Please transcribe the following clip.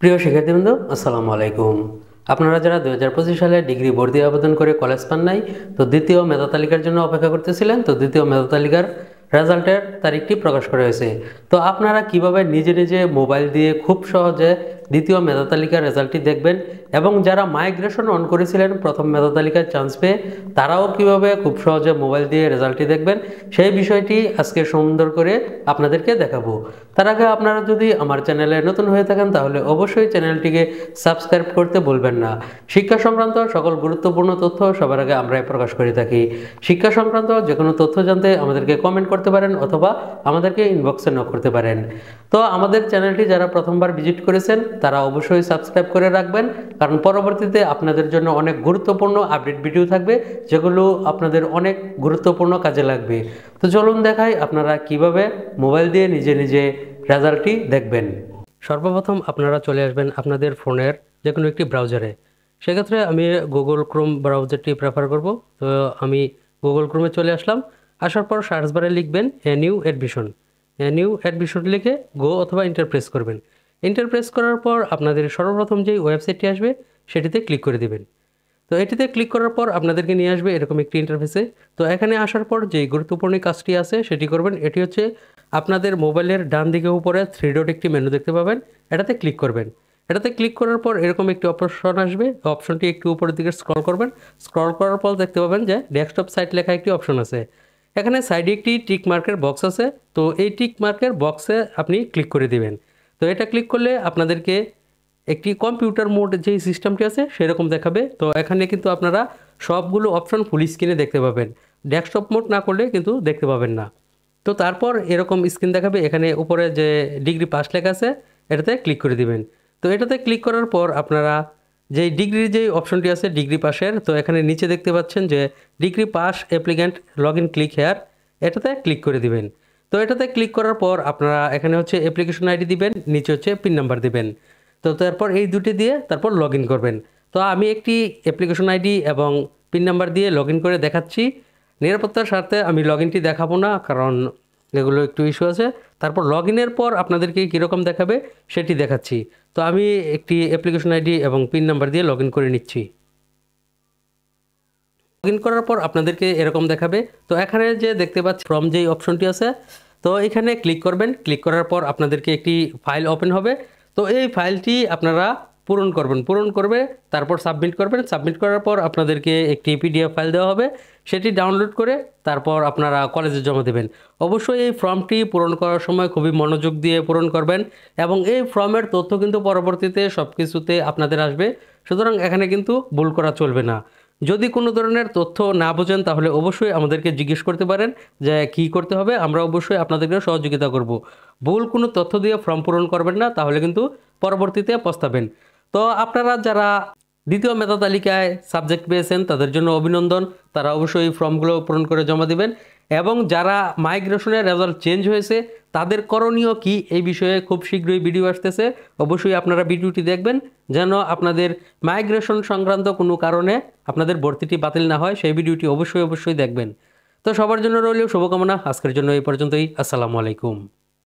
প্রিয় শিক্ষার্থীবৃন্দ, আসসালামু আলাইকুম। আপনারা যারা 2025 সালে ডিগ্রি বোর্ড দিয়ে আবেদন করে কলেজ পান নাই, তো দ্বিতীয় মেধা তালিকার জন্য অপেক্ষা করতেছিলেন, তো দ্বিতীয় মেধা তালিকার রেজাল্টের তারিখটি প্রকাশ করা হয়েছে। তো আপনারা কিভাবে নিজে নিজে মোবাইল দিয়ে খুব সহজে দ্বিতীয় মেধা তালিকার রেজাল্টটি দেখবেন, এবং যারা মাইগ্রেশন অন করেছিলেন প্রথম মেধা তালিকায় চান্স পেয়ে, তারাও কিভাবে খুব সহজে মোবাইল দিয়ে রেজাল্টটি দেখবেন, সেই বিষয়টি আজকে সুন্দর করে আপনাদেরকে দেখাবো। তার আগে আপনারা যদি আমার চ্যানেলে নতুন হয়ে থাকেন, তাহলে অবশ্যই চ্যানেলটিকে সাবস্ক্রাইব করতে ভুলবেন না। শিক্ষা সংক্রান্ত সকল গুরুত্বপূর্ণ তথ্য সবার আগে আমরাই প্রকাশ করে থাকি। শিক্ষা সংক্রান্ত যে কোনো তথ্য জানতে আমাদেরকে কমেন্ট করতে পারেন, অথবা আমাদেরকে ইনবক্সে নক করতে পারেন। তো আমাদের চ্যানেলটি যারা প্রথমবার ভিজিট করেছেন, তারা অবশ্যই সাবস্ক্রাইব করে রাখবেন, কারণ পরবর্তীতে আপনাদের জন্য অনেক গুরুত্বপূর্ণ আপডেট ভিডিও থাকবে, যেগুলো আপনাদের অনেক গুরুত্বপূর্ণ কাজে লাগবে। তো চলুন দেখাই আপনারা কিভাবে মোবাইল দিয়ে নিজে নিজে রেজাল্টটি দেখবেন। সর্বপ্রথম আপনারা চলে আসবেন আপনাদের ফোনের যে কোনো একটি ব্রাউজারে। সেক্ষেত্রে আমি গুগল ক্রোম ব্রাউজারটি প্রেফার করব। তো আমি গুগল ক্রোমে চলে আসলাম। আসার পর সার্চ বারে লিখবেন নিউ অ্যাডমিশন। নিউ অ্যাডমিশন লিখে গো অথবা এন্টার প্রেস করবেন। এন্টার প্রেস করার পর আপনাদের সর্বপ্রথম যেই ওয়েবসাইটটি আসবে সেটিতে ক্লিক করে দেবেন। তো এটিতে ক্লিক করার পর আপনাদেরকে নিয়ে আসবে এরকম একটি ইন্টারফেসে। তো এখানে আসার পর যেই গুরুত্বপূর্ণ কাজটি আছে সেটি করবেন। এটি হচ্ছে আপনাদের মোবাইলের ডান দিকে উপরে 3 ডট একটি মেনু দেখতে পাবেন, এটাতে ক্লিক করবেন। এটাতে ক্লিক করার পর এরকম একটি অপশন আসবে, অপশনটি একটু উপরের দিকে স্ক্রল করবেন। স্ক্রল করার পর দেখতে পাবেন যে ডেস্কটপ সাইট লেখা একটি অপশন আছে। এখানে সাইডে একটি টিক মার্কের বক্স আছে। তো এই টিক মার্কের বক্সে আপনি ক্লিক করে দিবেন। তো এটা ক্লিক করলে আপনাদেরকে একটি কম্পিউটার মোড যেই সিস্টেমটি আছে সেরকম দেখাবে। তো এখানে কিন্তু আপনারা সবগুলো অপশন ফুল স্ক্রিনে দেখতে পাবেন, ডেস্কটপ মোড না করলে কিন্তু দেখতে পাবেন না। তো তারপর এরকম স্ক্রিন দেখাবে, এখানে উপরে যে ডিগ্রি পাস লেখা আছে এটাতে ক্লিক করে দিবেন। তো এটাতে ক্লিক করার পর আপনারা যেই ডিগ্রির যে অপশনটি আছে ডিগ্রি পাসের, তো এখানে নিচে দেখতে পাচ্ছেন যে degree pass applicant log in click here, এটাতে ক্লিক করে দিবেন। তো এটাতে ক্লিক করার পর আপনারা এখানে হচ্ছে অ্যাপ্লিকেশন আইডি দিবেন, নিচে হচ্ছে পিন নাম্বার দিবেন। তো তারপর এই দুটি দিয়ে তারপর লগ ইন করবেন। তো আমি একটি অ্যাপ্লিকেশন আইডি এবং পিন নাম্বার দিয়ে লগ ইন করে দেখাচ্ছি। নিরাপত্তার স্বার্থে আমি লগ ইনটি দেখাবো না, কারণ এগুলো একটু ইস্যু আছে। তারপর লগ ইনের পর আপনাদেরকে কীরকম দেখাবে সেটি দেখাচ্ছি। তো আমি একটি অ্যাপ্লিকেশন আইডি এবং পিন নাম্বার দিয়ে লগ ইন করে নিচ্ছি। লগ ইন করার পর আপনাদেরকে এরকম দেখাবে। তো এখানে যে দেখতে পাচ্ছি ফ্রম যেই অপশনটি আছে, তো এখানে ক্লিক করবেন। ক্লিক করার পর আপনাদেরকে একটি ফাইল ওপেন হবে। তো এই ফাইলটি আপনারা পূরণ করবেন, পূরণ করবে, তারপর সাবমিট করবেন। সাবমিট করার পর আপনাদেরকে একটি পিডিএফ ফাইল দেওয়া হবে, সেটি ডাউনলোড করে তারপর আপনারা কলেজে জমা দেবেন। অবশ্যই এই ফর্মটি পূরণ করার সময় খুবই মনোযোগ দিয়ে পূরণ করবেন, এবং এই ফর্মের তথ্য কিন্তু পরবর্তীতে সব কিছুতে আপনাদের আসবে। সুতরাং এখানে কিন্তু ভুল করা চলবে না। যদি কোনো ধরনের তথ্য না বোঝেন তাহলে অবশ্যই আমাদেরকে জিজ্ঞেস করতে পারেন যে কী করতে হবে, আমরা অবশ্যই আপনাদেরকে সহযোগিতা করব। ভুল কোনো তথ্য দিয়ে ফর্ম পূরণ করবেন না, তাহলে কিন্তু পরবর্তীতে পস্তাবেন। তো আপনারা যারা দ্বিতীয় মেধা তালিকায় সাবজেক্ট পেয়েছেন তাদের জন্য অভিনন্দন, তারা অবশ্যই এই ফর্মগুলো পূরণ করে জমা দিবেন। এবং যারা মাইগ্রেশনের রেজাল্ট চেঞ্জ হয়েছে তাদের করণীয় কি এই বিষয়ে খুব শীঘ্রই ভিডিও আসতেছে, অবশ্যই আপনারা ভিডিওটি দেখবেন, যেন আপনাদের মাইগ্রেশন সংক্রান্ত কোনো কারণে আপনাদের ভর্তিটি বাতিল না হয়। সেই ভিডিওটি অবশ্যই দেখবেন। তো সবার জন্য রইল শুভকামনা। আজকের জন্য এই পর্যন্তই। আসসালামু আলাইকুম।